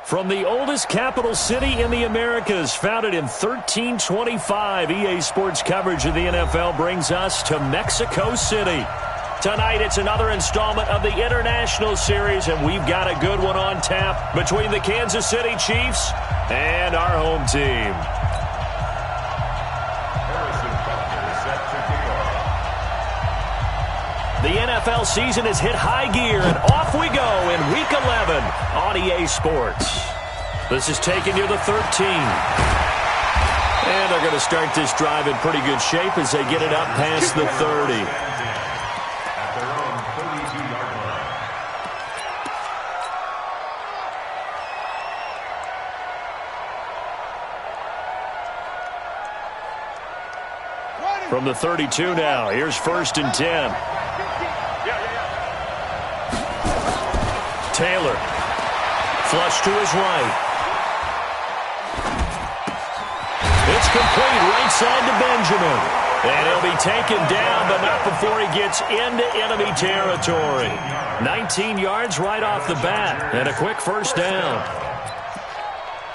From the oldest capital city in the Americas, founded in 1325, EA Sports coverage of the NFL brings us to Mexico City. Tonight, it's another installment of the International Series, and we've got a good one on tap between the Kansas City Chiefs and our home team. The NFL season has hit high gear, and off we go in Week 11 on EA Sports. This is taken near the 13. And they're going to start this drive in pretty good shape as they get it up past the 30. From the 32 now, here's 1st and 10. Taylor, flush to his right. It's complete, right side to Benjamin. And he'll be taken down, but not before he gets into enemy territory. 19 yards right off the bat, and a quick first down.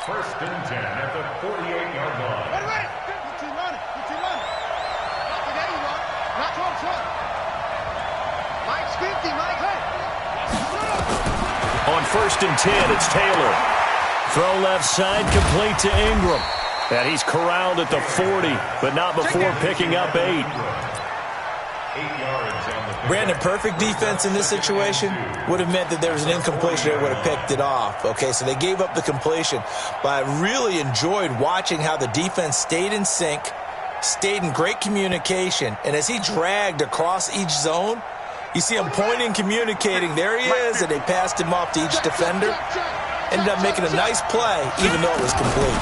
1st and 10 at the 48-yard line. Wait. Good run. There you are. Not on front. Mike's 50, Mike. On 1st and 10, it's Taylor. Throw left side, complete to Ingram. And he's corralled at the 40, but not before picking up 8. Brandon, perfect defense in this situation would have meant that there was an incompletion. They would have picked it off. Okay, so they gave up the completion. But I really enjoyed watching how the defense stayed in sync, stayed in great communication. And as he dragged across each zone, you see him pointing, communicating. There he is, and they passed him off to each defender. Ended up making a nice play, even though it was complete.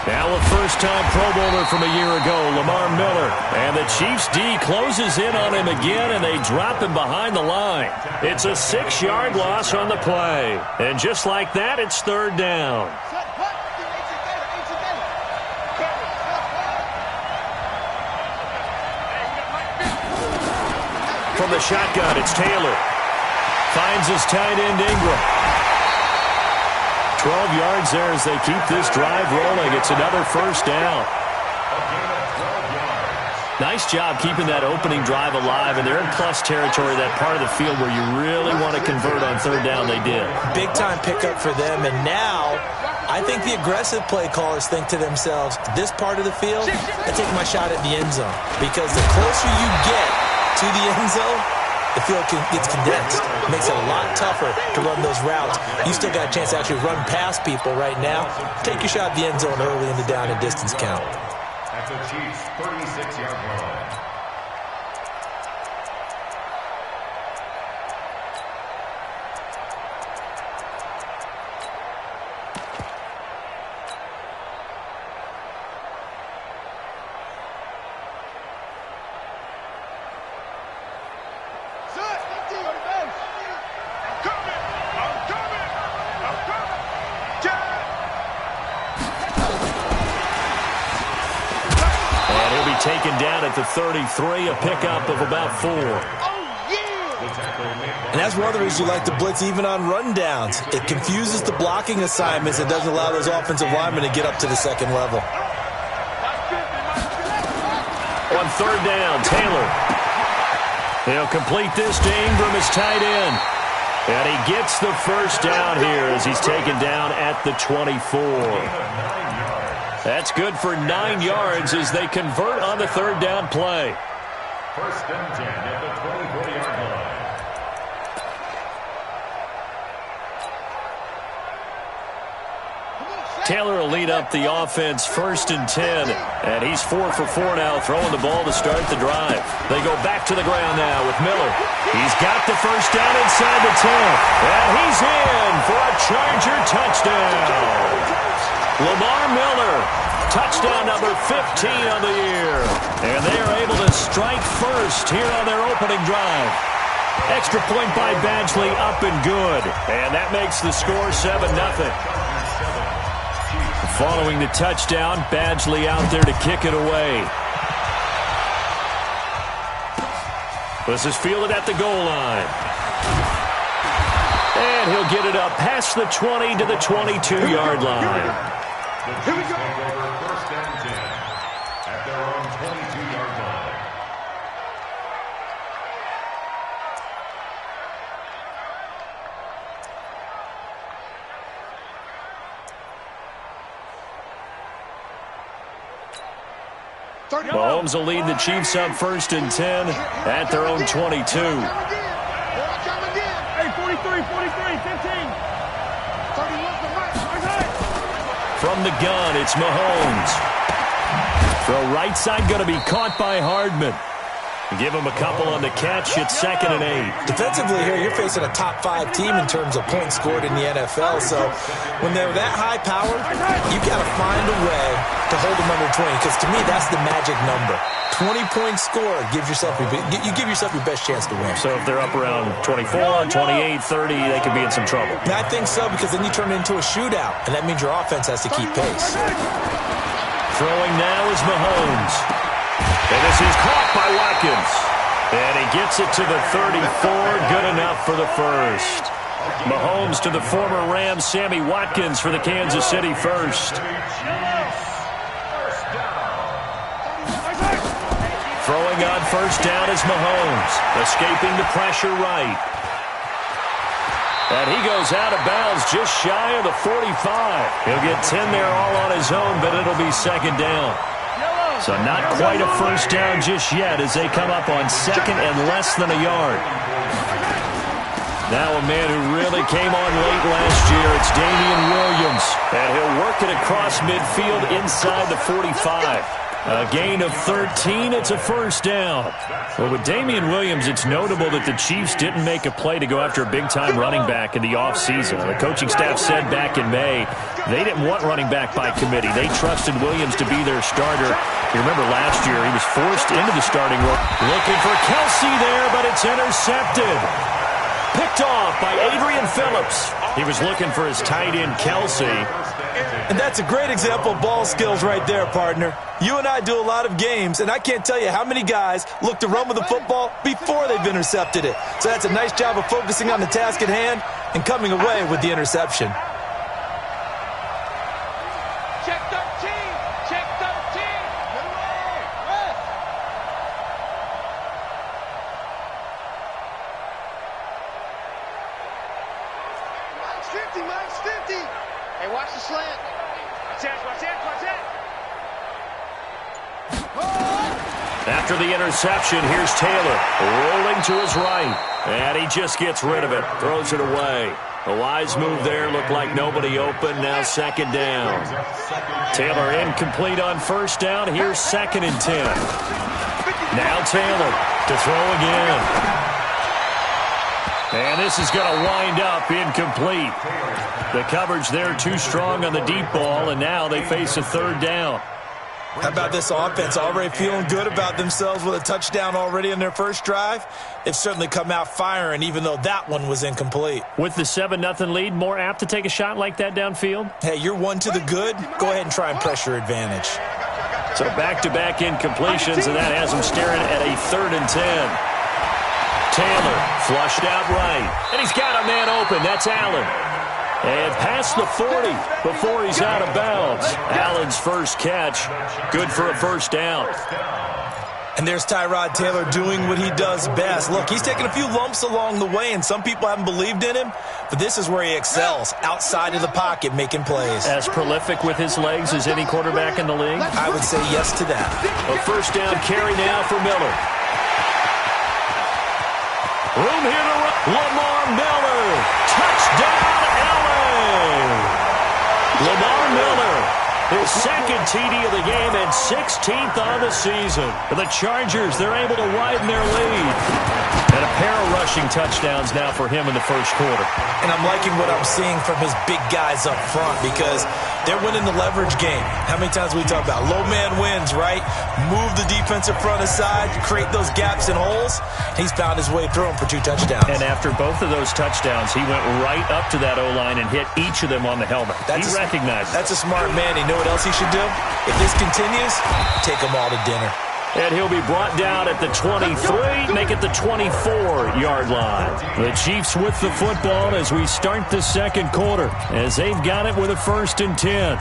Now a first-time Pro Bowler from a year ago, Lamar Miller. And the Chiefs' D closes in on him again, and they drop him behind the line. It's a 6-yard loss on the play. And just like that, it's 3rd down. From the shotgun, it's Taylor. Finds his tight end, Ingram. 12 yards there as they keep this drive rolling. It's another first down. Nice job keeping that opening drive alive, and they're in plus territory, that part of the field where you really want to convert on 3rd down. They did. Big-time pickup for them, and now I think the aggressive play callers think to themselves, this part of the field, I take my shot at the end zone, because the closer you get to the end zone, the field gets condensed. It makes it a lot tougher to run those routes. You still got a chance to actually run past people right now. Take your shot at the end zone early in the down and distance count. At the Chiefs' 36-yard line. Taken down at the 33, a pickup of about 4. And that's one of the reasons you like to blitz even on rundowns. It confuses the blocking assignments. It doesn't allow those offensive linemen to get up to the second level. On 3rd down, Taylor. He'll complete this to Ingram as tight end. And he gets the first down here as he's taken down at the 24. That's good for 9 yards as they convert on the 3rd down play. 1st and 10 at the 24-yard line. Taylor will lead up the offense 1st and 10. And he's 4 for 4 now, throwing the ball to start the drive. They go back to the ground now with Miller. He's got the first down inside the 10. And he's in for a Charger touchdown. Lamar Miller, touchdown number 15 on the year. And they are able to strike first here on their opening drive. Extra point by Badgley, up and good. And that makes the score 7-0. Following the touchdown, Badgley out there to kick it away. This is fielded at the goal line. And he'll get it up past the 20 to the 22-yard line. The Chiefs take over 1st and 10 at their own 22-yard line. Mahomes will lead the Chiefs up 1st and 10 at their own 22. Hey, 43, 15. 31 for Mike. From the gun, it's Mahomes. Throw right side going to be caught by Hardman. Give him a couple on the catch. It's 2nd and 8. Defensively here, you're facing a top-5 team in terms of points scored in the NFL. So when they're that high-powered, you got to find a way to hold them under 20. Because to me, that's the magic number. 20-point score gives yourself you give yourself your best chance to win. So if they're up around 24, 28, 30, they could be in some trouble. I think so, because then you turn it into a shootout, and that means your offense has to keep pace. Throwing now is Mahomes. And this is caught by Watkins. And he gets it to the 34. Good enough for the first. Mahomes to the former Rams, Sammy Watkins for the Kansas City first. Throwing on 1st down is Mahomes. Escaping the pressure right. And he goes out of bounds just shy of the 45. He'll get 10 there all on his own, but it'll be 2nd down. So not quite a 1st down just yet as they come up on 2nd and less than a yard. Now a man who really came on late last year, it's Damian Williams. And he'll work it across midfield inside the 45. A gain of 13, it's a 1st down. Well, with Damian Williams, it's notable that the Chiefs didn't make a play to go after a big-time running back in the offseason. The coaching staff said back in May they didn't want running back by committee. They trusted Williams to be their starter. You remember last year he was forced into the starting role. Looking for Kelsey there, but it's intercepted. Picked off by Adrian Phillips. He was looking for his tight end, Kelsey. And that's a great example of ball skills right there, partner. You and I do a lot of games, and I can't tell you how many guys look to run with the football before they've intercepted it. So that's a nice job of focusing on the task at hand and coming away with the interception. Check 13. Check 13. Mike's 50. Hey, watch the slant. Watch that. After the interception, here's Taylor rolling to his right. And he just gets rid of it, throws it away. A wise move there, looked like nobody open, now 2nd down. Taylor incomplete on 1st down, here's 2nd and 10. Now Taylor to throw again. And this is going to wind up incomplete. The coverage there too strong on the deep ball, and now they face a 3rd down. How about this offense already feeling good about themselves with a touchdown already in their first drive? They've certainly come out firing, even though that one was incomplete. With the 7-0 lead, more apt to take a shot like that downfield? Hey, you're one to the good. Go ahead and try and press your advantage. So back-to-back incompletions, and that has them staring at a 3rd and 10. Taylor flushed out right, and he's got a man open. That's Allen. And past the 40 before he's out of bounds. Allen's first catch, good for a 1st down. And there's Tyrod Taylor doing what he does best. Look, he's taken a few lumps along the way, and some people haven't believed in him, but this is where he excels, outside of the pocket, making plays. As prolific with his legs as any quarterback in the league? I would say yes to that. A 1st down carry now for Miller. Room here to run. Lamar Miller. Touchdown, LA. Lamar Miller, his 2nd TD of the game and 16th on the season. The Chargers, they're able to widen their lead. And a pair of rushing touchdowns now for him in the first quarter. And I'm liking what I'm seeing from his big guys up front because they're winning the leverage game. How many times we talk about low man wins, right? Move the defensive front aside, create those gaps and holes. He's found his way through them for 2 touchdowns. And after both of those touchdowns, he went right up to that O-line and hit each of them on the helmet. He recognized it. That's a smart man. You know what else he should do? If this continues, take them all to dinner. And he'll be brought down at the 23, make it the 24-yard line. The Chiefs with the football as we start the second quarter, as they've got it with a 1st and 10.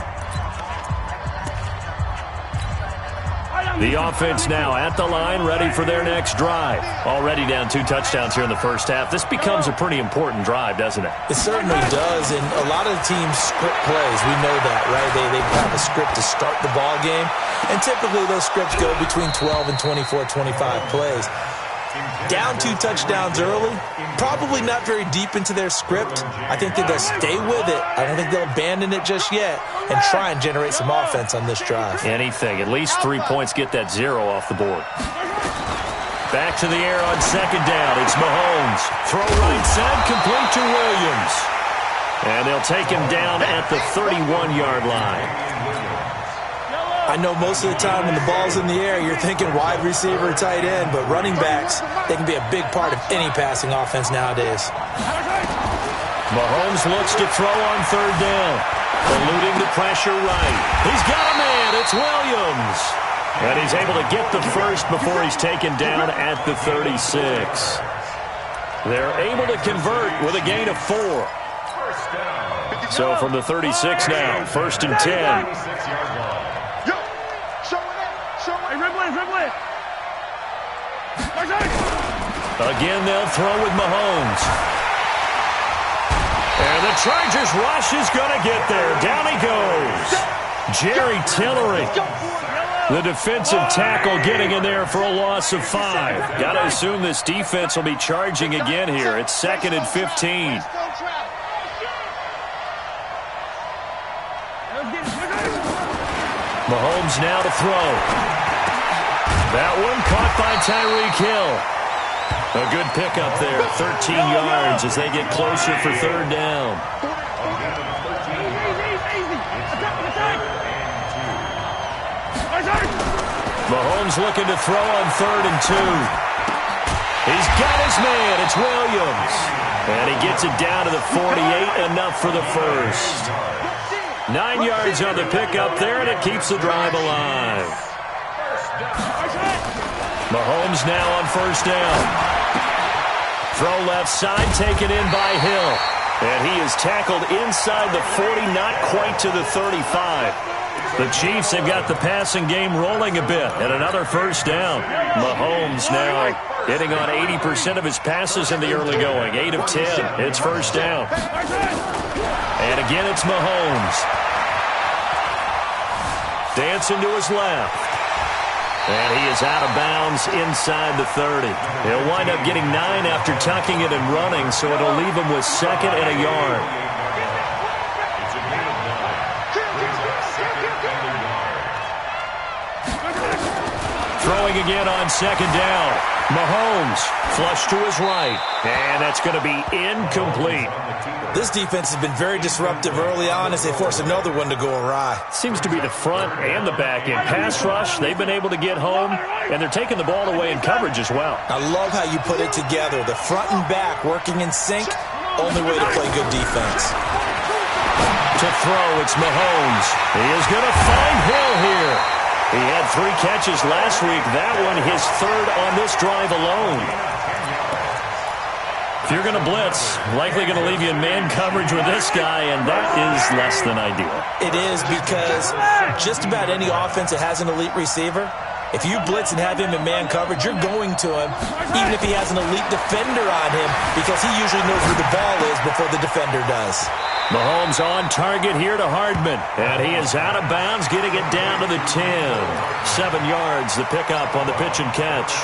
The offense now at the line, ready for their next drive. Already down 2 touchdowns here in the first half. This becomes a pretty important drive, doesn't it? It certainly does, and a lot of the teams script plays. We know that, right? They have a script to start the ball game, and typically those scripts go between 12 and 24, 25 plays. Down 2 touchdowns early, probably not very deep into their script. I think that they'll stay with it. I don't think they'll abandon it just yet and try and generate some offense on this drive. Anything. At least 3 points, get that 0 off the board. Back to the air on 2nd down. It's Mahomes. Throw right side, complete to Williams. And they'll take him down at the 31-yard line. I know most of the time when the ball's in the air, you're thinking wide receiver, tight end, but running backs, they can be a big part of any passing offense nowadays. Mahomes looks to throw on 3rd down. Eluding the pressure right. He's got a man. It's Williams. And he's able to get the first before he's taken down at the 36. They're able to convert with a gain of 4. So from the 36 now, 1st and 10. Again, they'll throw with Mahomes. And the Chargers rush is going to get there. Down he goes. Jerry Tillery, the defensive tackle, getting in there for a loss of 5. Got to assume this defense will be charging again here. It's 2nd and 15. Mahomes now to throw. That one caught by Tyreek Hill. A good pickup there, 13 yards as they get closer for 3rd down. Mahomes looking to throw on 3rd and 2. He's got his man. It's Williams. And he gets it down to the 48, enough for the first. 9 yards on the pickup there, and it keeps the drive alive. Mahomes now on 1st down. Throw left side, taken in by Hill. And he is tackled inside the 40, not quite to the 35. The Chiefs have got the passing game rolling a bit, and another 1st down. Mahomes now hitting on 80% of his passes in the early going. 8 of 10. It's 1st down. And again, it's Mahomes. Dancing to his left. And he is out of bounds inside the 30. He'll wind up getting 9 after tucking it and running, so it'll leave him with 2nd and a yard. Throwing again on 2nd down. Mahomes flush to his right. And that's going to be incomplete. This defense has been very disruptive early on as they force another one to go awry. Seems to be the front and the back end. Pass rush, they've been able to get home, and they're taking the ball away in coverage as well. I love how you put it together. The front and back working in sync, only way to play good defense. To throw, it's Mahomes. He is going to find Hill here. He had 3 catches last week. That one his 3rd on this drive alone. If you're going to blitz, likely going to leave you in man coverage with this guy, and that is less than ideal. It is, because just about any offense that has an elite receiver, if you blitz and have him in man coverage, you're going to him, even if he has an elite defender on him, because he usually knows where the ball is before the defender does. Mahomes on target here to Hardman, and he is out of bounds, getting it down to the 10. 7 yards, the pickup on the pitch and catch.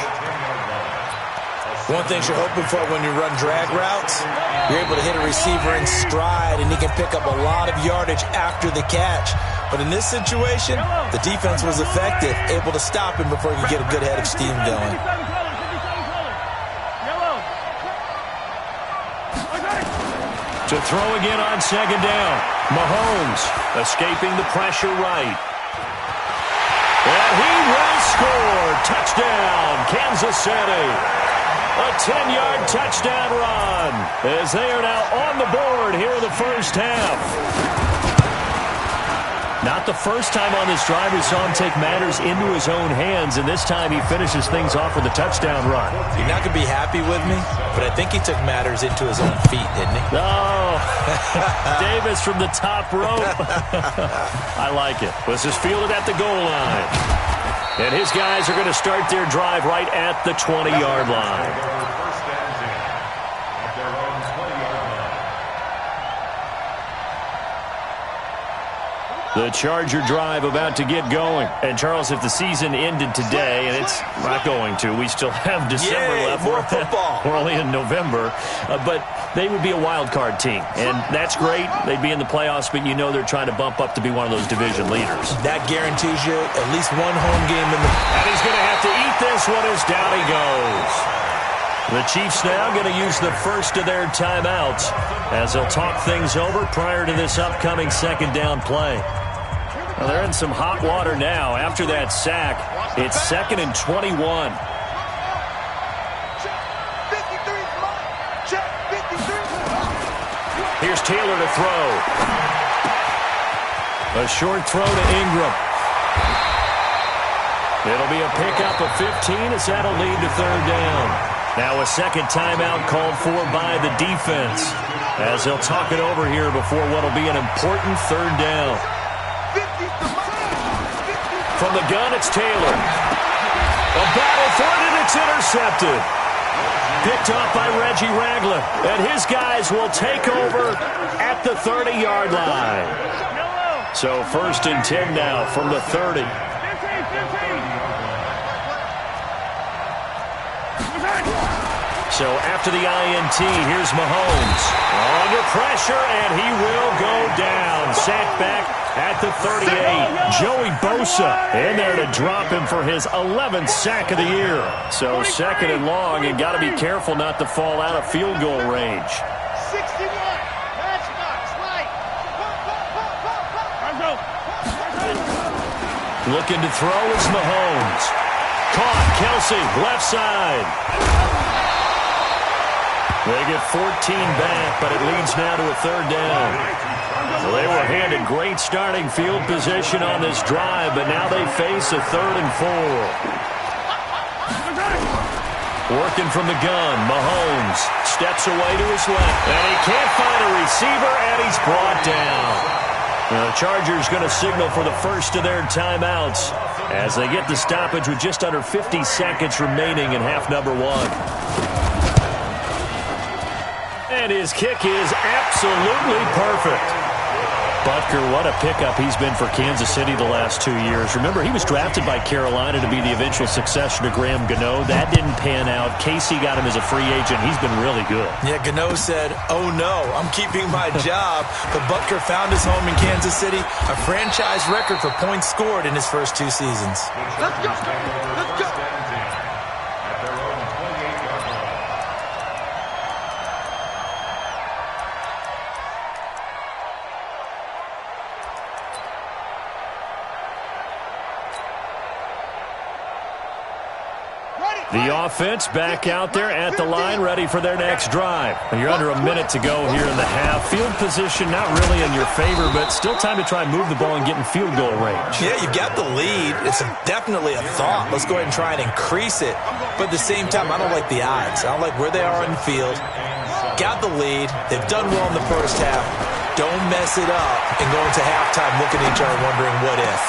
One thing you're hoping for when you run drag routes, you're able to hit a receiver in stride, and he can pick up a lot of yardage after the catch. But in this situation, the defense was effective, able to stop him before he could get a good head of steam going. To throw again on 2nd down. Mahomes escaping the pressure right. And he will score. Touchdown, Kansas City. A 10-yard touchdown run as they are now on the board here in the first half. Not the first time on this drive we saw him take matters into his own hands, and this time he finishes things off with a touchdown run. You're not going to be happy with me, but I think he took matters into his own feet, didn't he? Oh, Davis from the top rope. I like it. This is fielded at the goal line. And his guys are going to start their drive right at the 20-yard line. First and 10 at their own 20-yard line. The Charger drive about to get going. And, Charles, if the season ended today, and it's not going to, we still have December left. More football. We're only in November. But they would be a wild card team. And that's great. They'd be in the playoffs, but you know they're trying to bump up to be one of those division leaders. That guarantees you at least one home game in the... And he's going to have to eat this one as down he goes. The Chiefs now going to use the first of their timeouts as they'll talk things over prior to this upcoming second down play. Well, they're in some hot water now. After that sack, it's 2nd and 21. Here's Taylor to throw. A short throw to Ingram. It'll be a pickup of 15 as that'll lead to third down. Now a second timeout called for by the defense as they'll talk it over here before what'll be an important third down. From the gun, it's Taylor. A battle for it, and it's intercepted. Picked off by Reggie Ragland, and his guys will take over at the 30-yard line. So 1st and 10 now from the 30. So after the INT, here's Mahomes. Under pressure, and he will go down. Sacked back at the 38. Joey Bosa in there to drop him for his 11th sack of the year. So 2nd and long, and got to be careful not to fall out of field goal range. 61. Matchbox, right. Looking to throw is Mahomes. Caught, Kelsey, left side. They get 14 back, but it leads now to a third down. Well, they were handed great starting field position on this drive, but now they face a 3rd and 4. Working from the gun, Mahomes steps away to his left, and he can't find a receiver, and he's brought down. The Chargers going to signal for the first of their timeouts as they get the stoppage with just under 50 seconds remaining in half number 1. And his kick is absolutely perfect. Butker, what a pickup he's been for Kansas City the last 2 years. Remember, he was drafted by Carolina to be the eventual successor to Graham Gano. That didn't pan out. Casey got him as a free agent. He's been really good. Yeah, Gano said, oh no, I'm keeping my job. But Butker found his home in Kansas City, a franchise record for points scored in his first 2 seasons. Let's go. Let's go. At their own 28-yard line. The offense back out there at the line, ready for their next drive. You're under a minute to go here in the half. Field position not really in your favor, but still time to try and move the ball and get in field goal range. Yeah, you've got the lead. It's definitely a thought. Let's go ahead and try and increase it. But at the same time, I don't like the odds. I don't like where they are on the field. Got the lead. They've done well in the first half. Don't mess it up and go into halftime looking at each other wondering what if.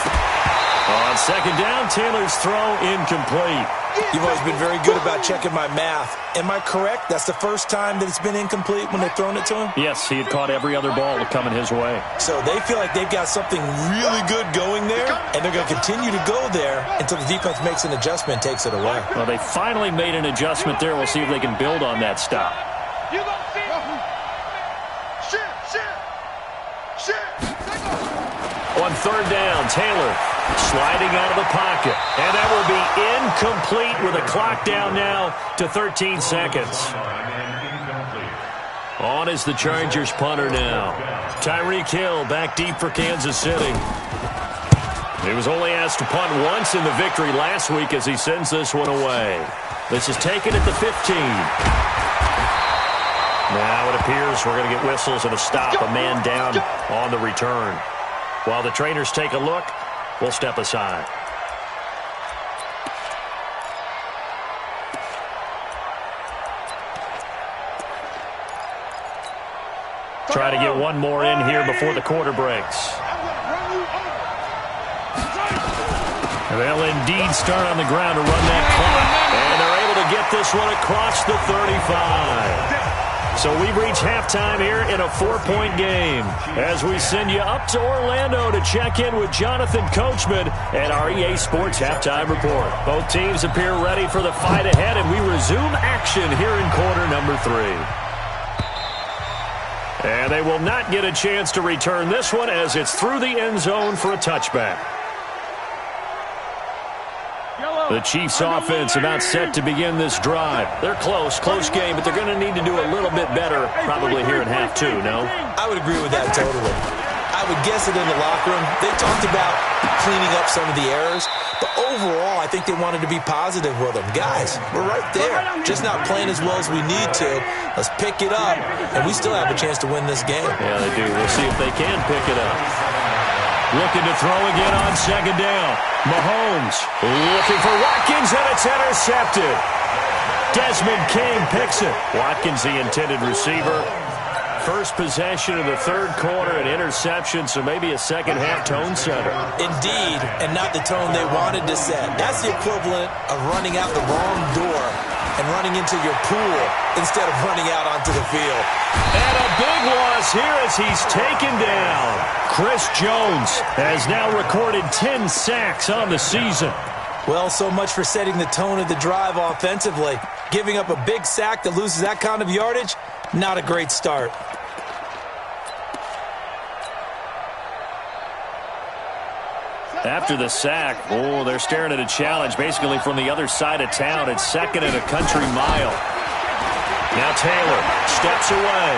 On second down, Taylor's throw incomplete. You've always been very good about checking my math. Am I correct? That's the first time that it's been incomplete when they've thrown it to him? Yes, he had caught every other ball coming his way. So they feel like they've got something really good going there, and they're going to continue to go there until the defense makes an adjustment and takes it away. Well, they finally made an adjustment there. We'll see if they can build on that stop. You go see Shit. On third down, Taylor sliding out of the pocket. And that will be incomplete with a clock down now to 13 seconds. On is the Chargers punter now. Tyreek Hill back deep for Kansas City. He was only asked to punt once in the victory last week as he sends this one away. This is taken at the 15. Now it appears we're going to get whistles and a stop. A man down on the return. While the trainers take a look, we'll step aside. Try to get one more in here before the quarter breaks. They'll indeed start on the ground to run that clock. And they're able to get this one across the 35. So we've reached halftime here in a 4-point game as we send you up to Orlando to check in with Jonathan Coachman and our EA Sports Halftime Report. Both teams appear ready for the fight ahead, and we resume action here in quarter number 3. And they will not get a chance to return this one as it's through the end zone for a touchback. The Chiefs offense about set to begin this drive. They're close game, but they're going to need to do a little bit better probably here in half 2, no? I would agree with that totally. I would guess it in the locker room. They talked about cleaning up some of the errors, but overall, I think they wanted to be positive with them. Guys, we're right there. Just not playing as well as we need to. Let's pick it up, and we still have a chance to win this game. Yeah, they do. We'll see if they can pick it up. Looking to throw again on second down. Mahomes looking for Watkins, and it's intercepted. Desmond King picks it. Watkins, the intended receiver. First possession of the third quarter, an interception, so maybe a second-half tone setter. Indeed, and not the tone they wanted to set. That's the equivalent of running out the wrong door and running into your pool instead of running out onto the field. And a big loss here as he's taken down. Chris Jones has now recorded 10 sacks on the season. Well, so much for setting the tone of the drive offensively. Giving up a big sack that loses that kind of yardage, not a great start. After the sack, they're staring at a challenge basically from the other side of town. It's second and a country mile. Now Taylor steps away.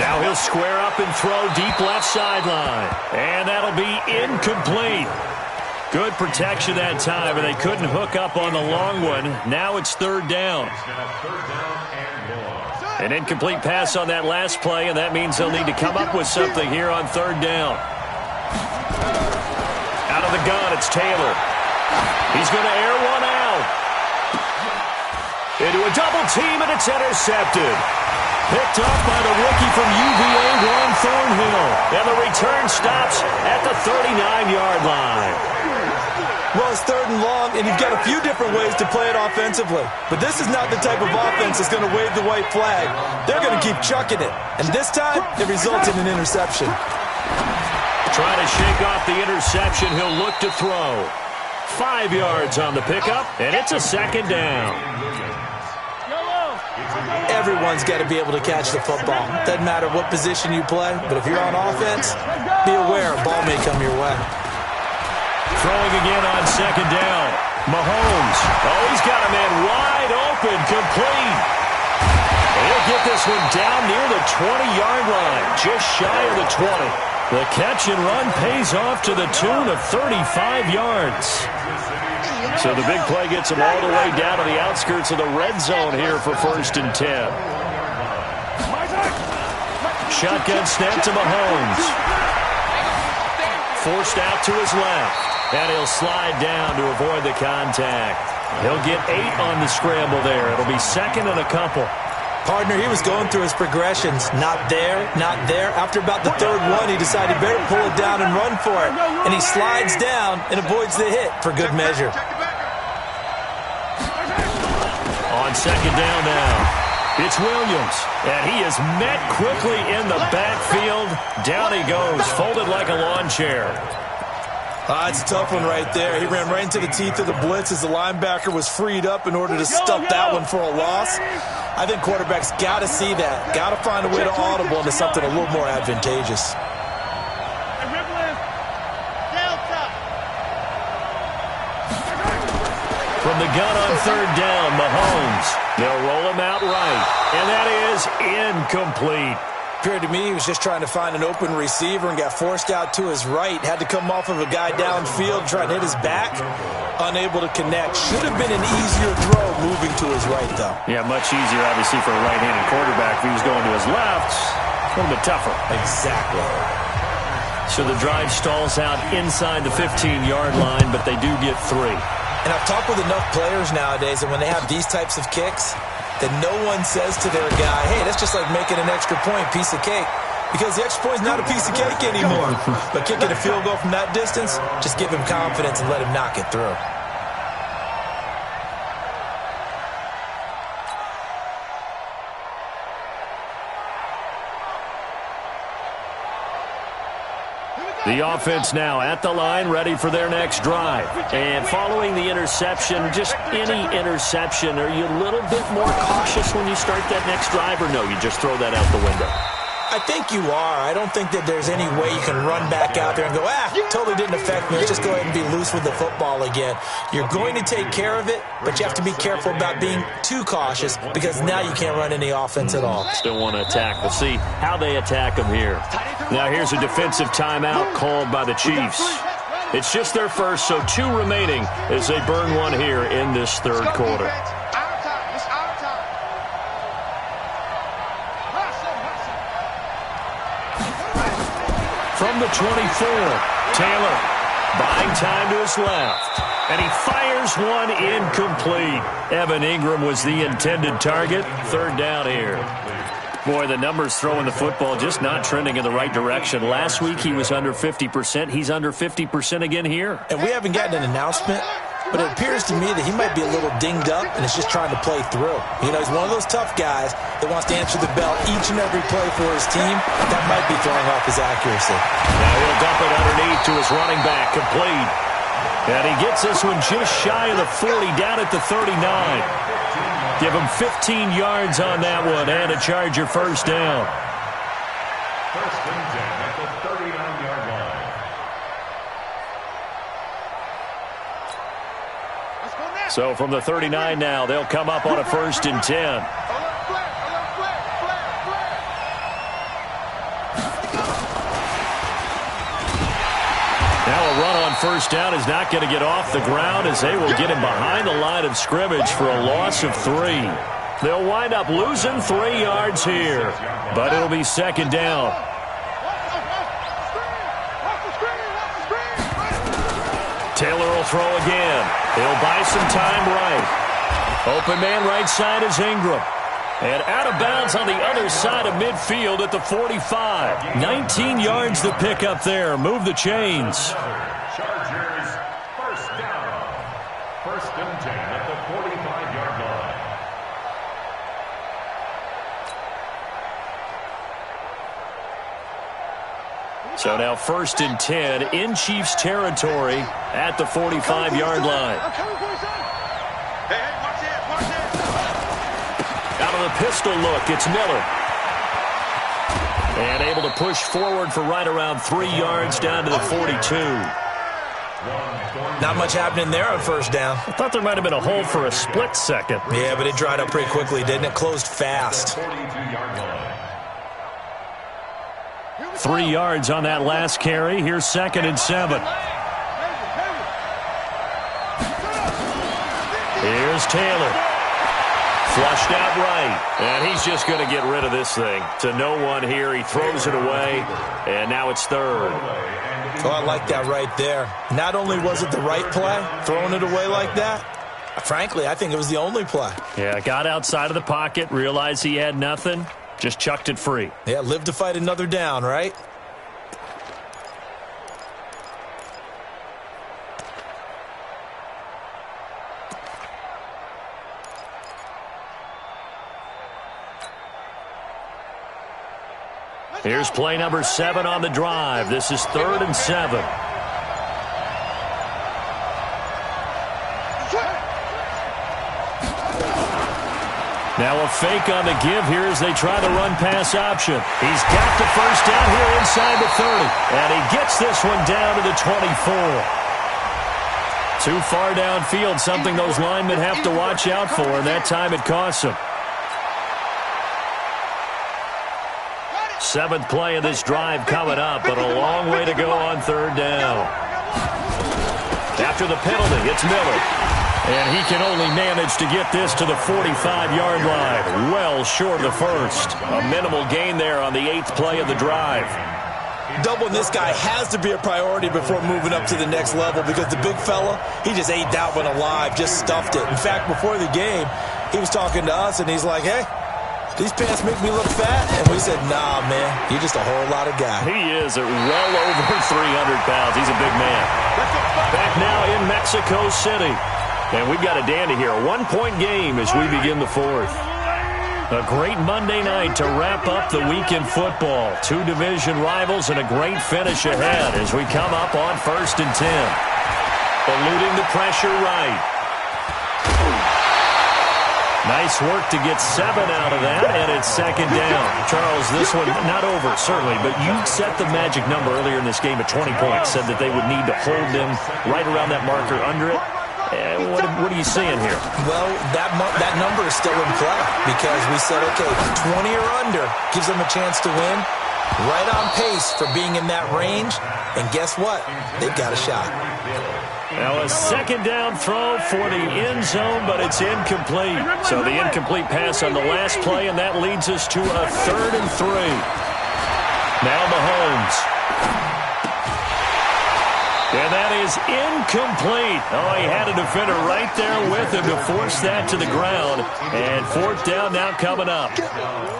Now he'll square up and throw deep left sideline. And that'll be incomplete. Good protection that time, and they couldn't hook up on the long one. Now it's third down. An incomplete pass on that last play, and that means they'll need to come up with something here on third down. Out of the gun, it's Taylor. He's going to air one out. Into a double team, and it's intercepted. Picked up by the rookie from UVA, Ron Thornhill. And the return stops at the 39-yard line. Well, it's third and long, and you've got a few different ways to play it offensively. But this is not the type of offense that's going to wave the white flag. They're going to keep chucking it. And this time, it results in an interception. Trying to shake off the interception, he'll look to throw. 5 yards on the pickup, and it's a second down. Everyone's got to be able to catch the football. Doesn't matter what position you play, but if you're on offense, be aware a ball may come your way. Throwing again on second down. Mahomes. He's got a man wide open, complete. He'll get this one down near the 20-yard line, just shy of the 20. The catch and run pays off to the tune of 35 yards. So the big play gets them all the way down to the outskirts of the red zone here for 1st and 10. Shotgun snap to Mahomes. Forced out to his left. And he'll slide down to avoid the contact. He'll get 8 on the scramble there. It'll be second and a couple. Partner, he was going through his progressions. Not there, not there. After about the third one, he decided better pull it down and run for it. And he slides down and avoids the hit for good measure. On second down now, it's Williams. And he is met quickly in the backfield. Down he goes, folded like a lawn chair. It's a tough one right there. He ran right into the teeth of the blitz as the linebacker was freed up in order to stuff that one for a loss. I think quarterbacks got to see that. Got to find a way to audible into something a little more advantageous. From the gun on third down, Mahomes. They'll roll him out right. And that is incomplete. Appeared to me he was just trying to find an open receiver and got forced out to his right. Had to come off of a guy downfield, try and hit his back. Unable to connect. Should have been an easier throw moving to his right, though. Yeah, much easier, obviously, for a right-handed quarterback. If he was going to his left, a little bit tougher. Exactly. So the drive stalls out inside the 15-yard line, but they do get 3. And I've talked with enough players nowadays that when they have these types of kicks, that no one says to their guy, hey, that's just like making an extra point, piece of cake. Because the extra point is not a piece of cake anymore. But kicking a field goal from that distance, just give him confidence and let him knock it through. The offense now at the line, ready for their next drive. And following the interception, just any interception, are you a little bit more cautious when you start that next drive, or no, you just throw that out the window? I think you are. I don't think that there's any way you can run back out there and go, totally didn't affect me. Let's just go ahead and be loose with the football again. You're going to take care of it, but you have to be careful about being too cautious because now you can't run any offense at all. Still want to attack. We'll see how they attack them here. Now here's a defensive timeout called by the Chiefs. It's just their first, so 2 remaining as they burn one here in this third quarter. From the 24, Taylor buying time to his left. And he fires one incomplete. Evan Ingram was the intended target. Third down here. Boy, the numbers throwing the football just not trending in the right direction. Last week he was under 50%. He's under 50% again here. And we haven't gotten an announcement, but it appears to me that he might be a little dinged up and is just trying to play through. You know, he's one of those tough guys that wants to answer the bell each and every play for his team. That might be throwing off his accuracy. Now he'll dump it underneath to his running back, complete. And he gets this one just shy of the 40, down at the 39. Give him 15 yards on that one and a Charger first down. First and 10 at the 39-yard line. So from the 39 now, they'll come up on a first and 10. Now a run on first down is not going to get off the ground as they will get him behind the line of scrimmage for a loss of 3. They'll wind up losing 3 yards here, but it'll be second down. Taylor will throw again. He'll buy some time right. Open man right side is Ingram. And out of bounds on the other side of midfield at the 45. 19 yards to pick up there. Move the chains. Chargers first down. First and 10 at the 45-yard line. So now first and 10 in Chiefs territory at the 45-yard line. Out of the pistol look, it's Miller. And able to push forward for right around 3 yards down to the 42. Not much happening there on first down. I thought there might have been a hole for a split second. Yeah, but it dried up pretty quickly, didn't it? Closed fast. 42-yard line. 3 yards on that last carry. Here's second and 7. Here's Taylor. Flushed out right. And he's just going to get rid of this thing. To no one here. He throws it away. And now it's third. Oh, I like that right there. Not only was it the right play, throwing it away like that, frankly, I think it was the only play. Yeah, got outside of the pocket, realized he had nothing, just chucked it free. Yeah, live to fight another down, right? Here's play number 7 on the drive. This is 3rd and 7. Now a fake on the give here as they try the run-pass option. He's got the first down here inside the 30. And he gets this one down to the 24. Too far downfield, something those linemen have to watch out for, and that time it costs them. 7th play of this drive coming up, but a long way to go on 3rd down. After the penalty, it's Miller. And he can only manage to get this to the 45-yard line. Well short of the first. A minimal gain there on the 8th play of the drive. doubling this guy has to be a priority before moving up to the next level because the big fella, he just ate that one alive, just stuffed it. In fact, before the game, he was talking to us, and he's like, hey, these pants make me look fat. And we said, nah, man, you're just a whole lot of guy. He is at well over 300 pounds. He's a big man. Back now in Mexico City. And we've got a dandy here. A one-point game as we begin the fourth. A great Monday night to wrap up the week in football. Two division rivals and a great finish ahead as we come up on 1st and 10. Eluding the pressure right. Nice work to get 7 out of that, and it's 2nd down. Charles, this one not over, certainly, but you set the magic number earlier in this game at 20 points, said that they would need to hold them right around that marker under it. What are you seeing here? Well, that number is still in play because we said, okay, 20 or under gives them a chance to win. Right on pace for being in that range, and guess what? They've got a shot. Now a 2nd down throw for the end zone, but it's incomplete. So the incomplete pass on the last play, and that leads us to a 3rd and 3. Now Mahomes. And that is incomplete. Oh, he had a defender right there with him to force that to the ground. And 4th down now coming up.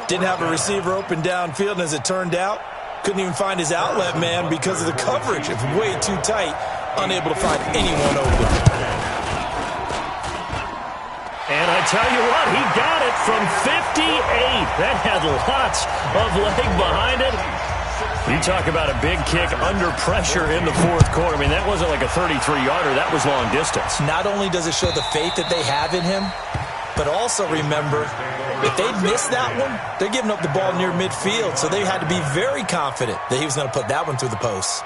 Didn't have a receiver open downfield, and as it turned out, couldn't even find his outlet man because of the coverage. It's way too tight. Unable to find anyone open. And I tell you what, he got it from 58. That had lots of leg behind it. You talk about a big kick under pressure in the 4th quarter. I mean, that wasn't like a 33-yarder. That was long distance. Not only does it show the faith that they have in him, but also remember, if they'd missed that one, they're giving up the ball near midfield, so they had to be very confident that he was going to put that one through the post.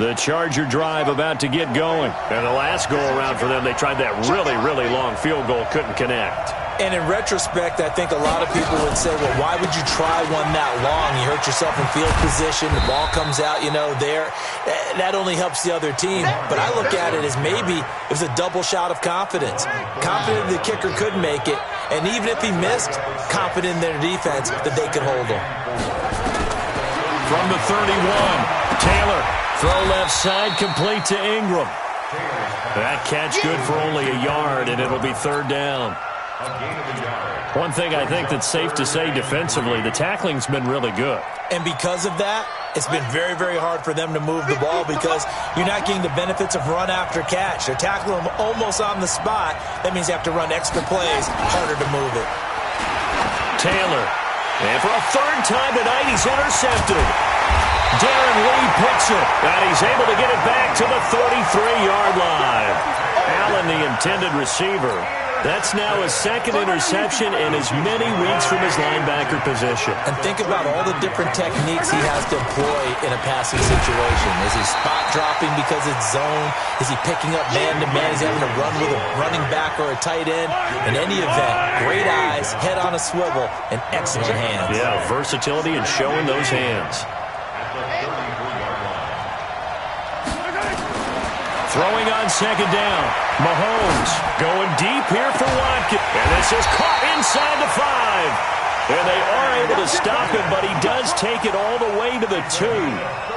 The Charger drive about to get going. And the last go-around for them, they tried that really, really long field goal, couldn't connect. And in retrospect, I think a lot of people would say, well, why would you try one that long? You hurt yourself in field position. The ball comes out, there. That only helps the other team. But I look at it as maybe it was a double shot of confidence. Confident the kicker could make it. And even if he missed, confident in their defense that they could hold him. From the 31, Taylor. Throw left side, complete to Ingram. That catch good for only a yard, and it'll be 3rd down. One thing I think that's safe to say defensively, the tackling's been really good. And because of that, it's been very, very hard for them to move the ball because you're not getting the benefits of run after catch. They're tackling them almost on the spot. That means you have to run extra plays, harder to move it. Taylor. And for a 3rd time tonight, he's intercepted. Darren Lee picks it, and he's able to get it back to the 33-yard line. Allen, the intended receiver. That's now his 2nd interception in as many weeks from his linebacker position. And think about all the different techniques he has to employ in a passing situation. Is he spot dropping because it's zone? Is he picking up man-to-man? Is he having to run with a running back or a tight end? In any event, great eyes, head on a swivel, and excellent hands. Yeah, versatility and showing those hands. Throwing on 2nd down. Mahomes going deep here for Watkins. And this is caught inside the 5. And they are able to stop him, but he does take it all the way to the 2.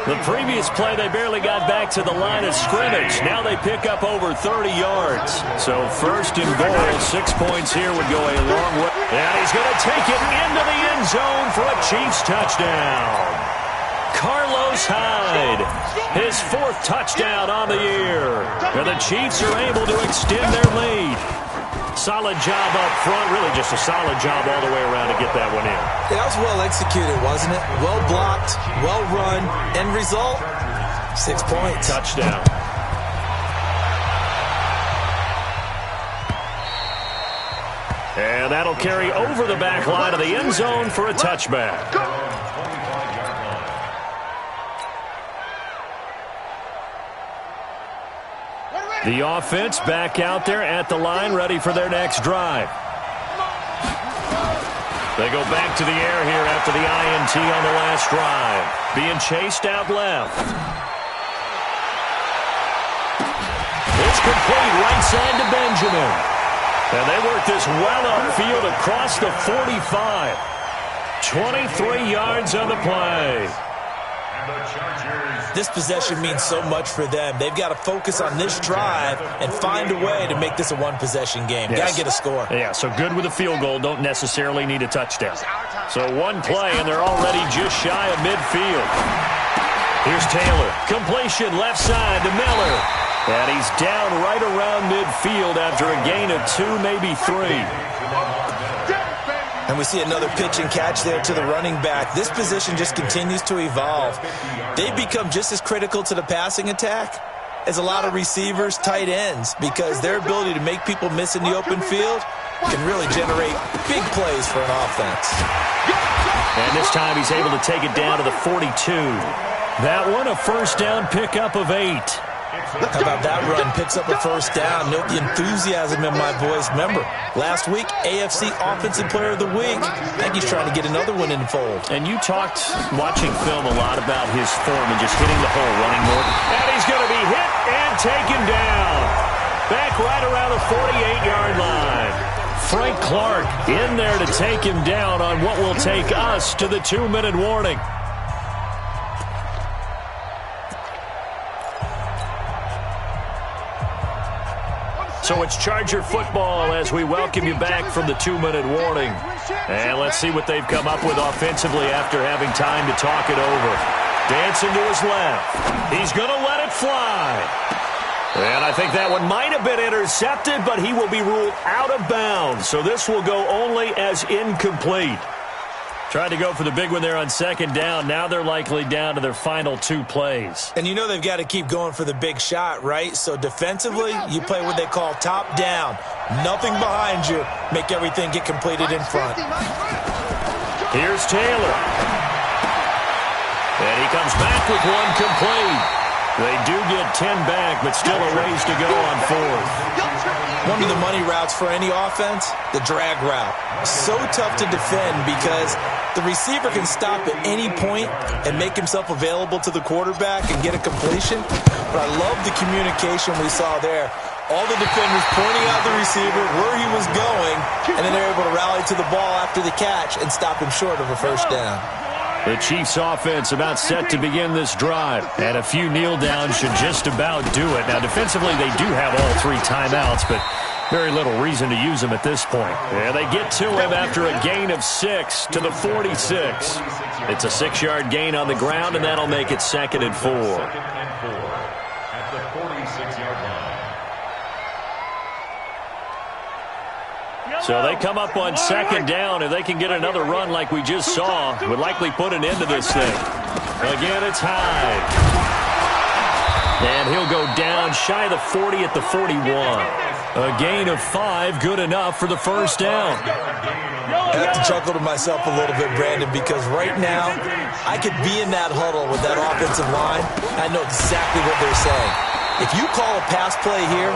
The previous play, they barely got back to the line of scrimmage. Now they pick up over 30 yards. So 1st and goal, 6 points here would go a long way. And he's going to take it into the end zone for a Chiefs touchdown. Carlos Hyde, his 4th touchdown on the year. And the Chiefs are able to extend their lead. Solid job up front, really just a solid job all the way around to get that one in. That was well executed, wasn't it? Well blocked, well run. End result, 6 points. Touchdown. And that'll carry over the back line of the end zone for a touchback. The offense back out there at the line, ready for their next drive. They go back to the air here after the INT on the last drive. Being chased out left. It's complete right side to Benjamin. And they work this well upfield across the 45. 23 yards on the play. And the Chargers. This possession means so much for them. They've got to focus on this drive and find a way to make this a one-possession game. Yes. Got to get a score. Yeah, so good with a field goal. Don't necessarily need a touchdown. So one play, and they're already just shy of midfield. Here's Taylor. Completion left side to Miller. And he's down right around midfield after a gain of 2, maybe 3. And we see another pitch and catch there to the running back. This position just continues to evolve. They've become just as critical to the passing attack as a lot of receivers, tight ends, because their ability to make people miss in the open field can really generate big plays for an offense. And this time he's able to take it down to the 42. That one, a first down pickup of 8. How about that run? Picks up a first down. Note the enthusiasm in my voice. Remember, last week, AFC Offensive Player of the Week. I think he's trying to get another one in the fold. And you talked, watching film, a lot about his form and just hitting the hole, running more. And he's going to be hit and taken down. Back right around the 48-yard line. Frank Clark in there to take him down on what will take us to the 2-minute warning. So it's Charger football as we welcome you back from the 2-minute warning. And let's see what they've come up with offensively after having time to talk it over. Dancing to his left. He's going to let it fly. And I think that one might have been intercepted, but he will be ruled out of bounds. So this will go only as incomplete. Tried to go for the big one there on second down. Now they're likely down to their final 2 plays. And you know they've got to keep going for the big shot, right? So defensively, you play what they call top down. Nothing behind you. Make everything get completed in front. Here's Taylor. And he comes back with one complete. They do get 10 back, but still a ways to go on 4th. One of the money routes for any offense, the drag route. So tough to defend because the receiver can stop at any point and make himself available to the quarterback and get a completion. But I love the communication we saw there. All the defenders pointing out the receiver, where he was going, and then they're able to rally to the ball after the catch and stop him short of a first down. The Chiefs offense about set to begin this drive. And a few kneel downs should just about do it. Now defensively they do have all 3 timeouts, but very little reason to use them at this point. Yeah, they get to him after a gain of 6 to the 46. It's a 6-yard gain on the ground, and that'll make it 2nd and 4. At the 46-yard line. So they come up on second down. If they can get another run like we just saw, would likely put an end to this thing. Again, it's Hyde. And he'll go down shy of the 40 at the 41. A gain of 5, good enough for the first down. I have to chuckle to myself a little bit, Brandon, because right now I could be in that huddle with that offensive line. I know exactly what they're saying. If you call a pass play here,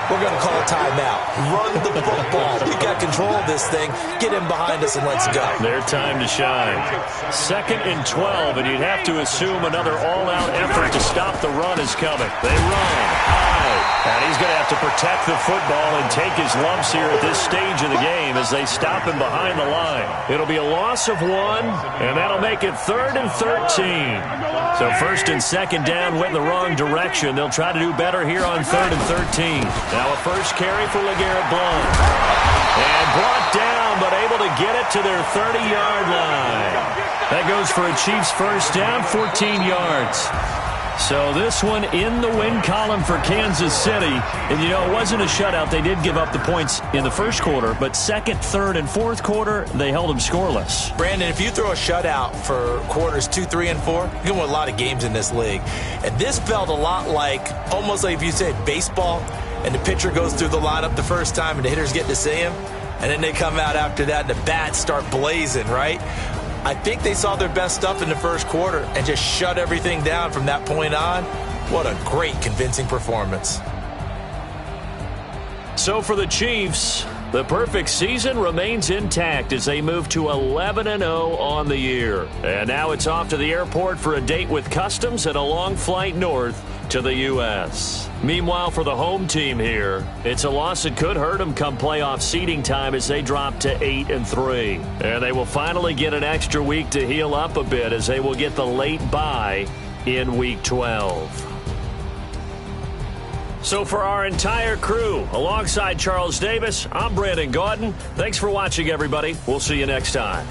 we're going to call a timeout. Run the football. We got control of this thing. Get him behind us and let's go. Their time to shine. 2nd and 12, and you'd have to assume another all-out effort to stop the run is coming. They run high, and he's going to have to protect the football and take his lumps here at this stage of the game as they stop him behind the line. It'll be a loss of 1, and that'll make it 3rd and 13. So 1st and 2nd down went in the wrong direction. They'll try to do better here on 3rd and 13. Now a first carry for LeGarrette Blount. And brought down, but able to get it to their 30-yard line. That goes for a Chiefs first down, 14 yards. So this one in the win column for Kansas City. And, you know, it wasn't a shutout. They did give up the points in the first quarter, but 2nd, 3rd, and 4th quarter, they held them scoreless. Brandon, if you throw a shutout for quarters 2, 3, and 4, you're going to win a lot of games in this league. And this felt a lot like, almost like if you said baseball, and the pitcher goes through the lineup the first time and the hitters get to see him, and then they come out after that and the bats start blazing, right? I think they saw their best stuff in the first quarter and just shut everything down from that point on. What a great, convincing performance. So for the Chiefs, The perfect season remains intact as they move to 11-0 on the year. And now it's off to the airport for a date with Customs and a long flight north to the U.S. Meanwhile, for the home team here, it's a loss that could hurt them come playoff seeding time as they drop to 8-3. And they will finally get an extra week to heal up a bit as they will get the late bye in Week 12. So for our entire crew, alongside Charles Davis, I'm Brandon Gaudin. Thanks for watching, everybody. We'll see you next time.